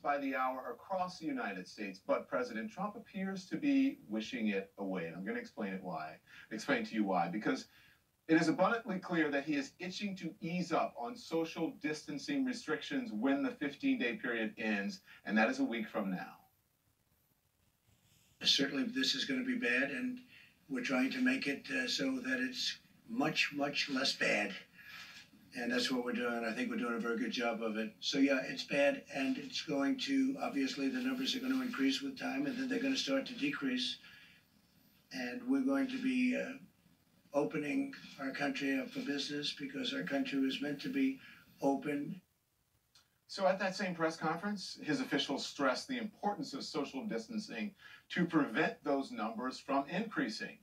by the hour across the United States, but President Trump appears to be wishing it away. And I'm going to explain to you why, because it is abundantly clear that he is itching to ease up on social distancing restrictions when the 15-day period ends, and that is a week from now. Certainly this is going to be bad, and we're trying to make it so that it's much, much less bad. And that's what we're doing. I think we're doing a very good job of it. So yeah, it's bad, and it's going to, obviously the numbers are going to increase with time, and then they're going to start to decrease. And we're going to be opening our country up for business because our country was meant to be open. So at that same press conference, his officials stressed the importance of social distancing to prevent those numbers from increasing.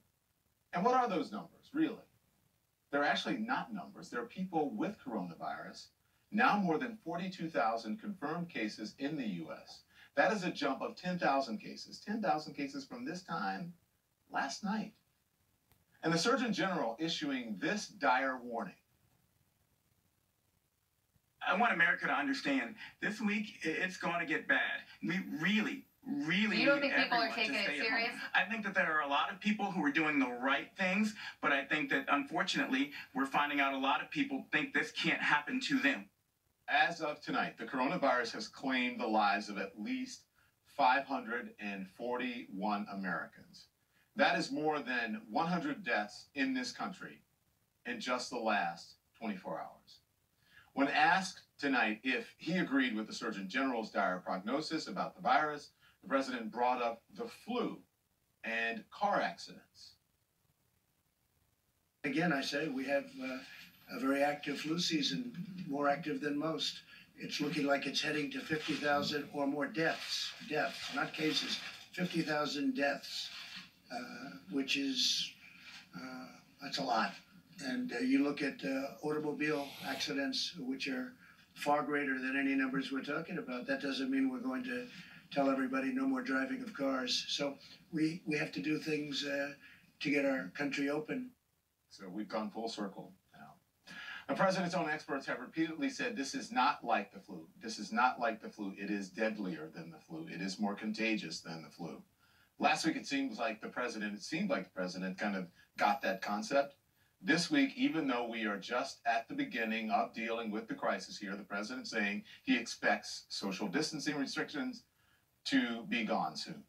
And what are those numbers, really? They're actually not numbers. They're people with coronavirus. Now more than 42,000 confirmed cases in the U.S. That is a jump of 10,000 cases. 10,000 cases from this time last night. And the Surgeon General issuing this dire warning. I want America to understand this week it's going to get bad. We really you don't think people are taking it serious? I think that there are a lot of people who are doing the right things, but I think that unfortunately we're finding out a lot of people think this can't happen to them. As of tonight, the coronavirus has claimed the lives of at least 541 Americans. That is more than 100 deaths in this country in just the last 24 hours. When asked tonight if he agreed with the Surgeon General's dire prognosis about the virus, the president brought up the flu and car accidents. Again, I say we have a very active flu season, more active than most. It's looking like it's heading to 50,000 or more deaths, not cases, 50,000 deaths, which is, that's a lot. And you look at automobile accidents, which are far greater than any numbers we're talking about. That doesn't mean we're going to tell everybody no more driving of cars. So we have to do things to get our country open. So we've gone full circle now. The president's own experts have repeatedly said this is not like the flu. This is not like the flu. It is deadlier than the flu. It is more contagious than the flu. Last week it seemed like the president kind of got that concept. This week, even though we are just at the beginning of dealing with the crisis here, the president saying he expects social distancing restrictions to be gone soon.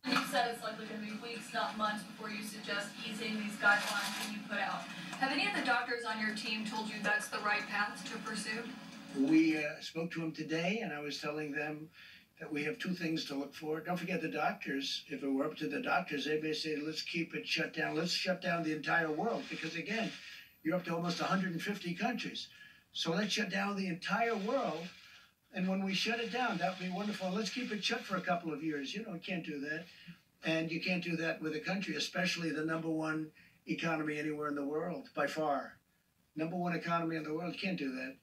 You said it's likely going to be weeks, not months, before you suggest easing these guidelines that you put out. Have any of the doctors on your team told you that's the right path to pursue? We spoke to them today, and I was telling them that we have two things to look for. Don't forget the doctors. If it were up to the doctors, they may say, let's keep it shut down. Let's shut down the entire world. Because again, you're up to almost 150 countries. So let's shut down the entire world. And when we shut it down, that would be wonderful. Let's keep it shut for a couple of years. You know, you can't do that. And you can't do that with a country, especially the #1 economy anywhere in the world, by far. #1 economy in the world, you can't do that.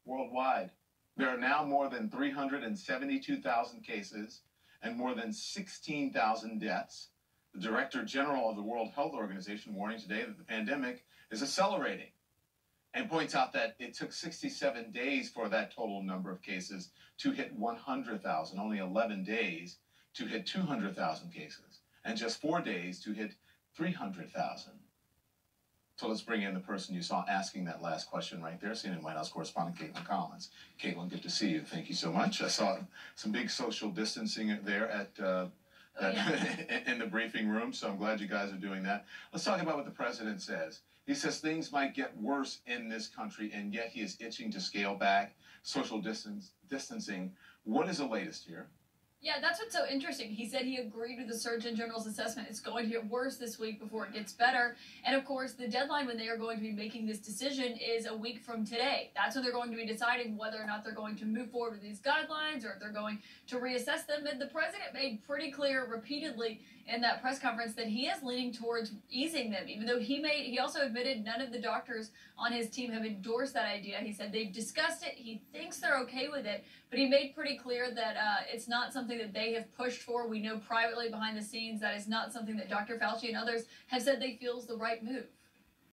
Worldwide. There are now more than 372,000 cases and more than 16,000 deaths. The Director General of the World Health Organization warning today that the pandemic is accelerating and points out that it took 67 days for that total number of cases to hit 100,000, only 11 days to hit 200,000 cases, and just 4 days to hit 300,000. So let's bring in the person you saw asking that last question right there, CNN White House correspondent Caitlin Collins. Caitlin, good to see you. Thank you so much. I saw some big social distancing there at in the briefing room, so I'm glad you guys are doing that. Let's talk about what the president says. He says things might get worse in this country, and yet he is itching to scale back social distancing. What is the latest here? Yeah, that's what's so interesting. He said he agreed with the Surgeon General's assessment. It's going to get worse this week before it gets better. And of course, the deadline when they are going to be making this decision is a week from today. That's when they're going to be deciding whether or not they're going to move forward with these guidelines or if they're going to reassess them. And the president made pretty clear repeatedly in that press conference that he is leaning towards easing them, even though he also admitted none of the doctors on his team have endorsed that idea. He said they've discussed it, he thinks they're okay with it, but he made pretty clear that it's not something that they have pushed for. We know privately behind the scenes that is not something that Dr. Fauci and others have said they feel is the right move.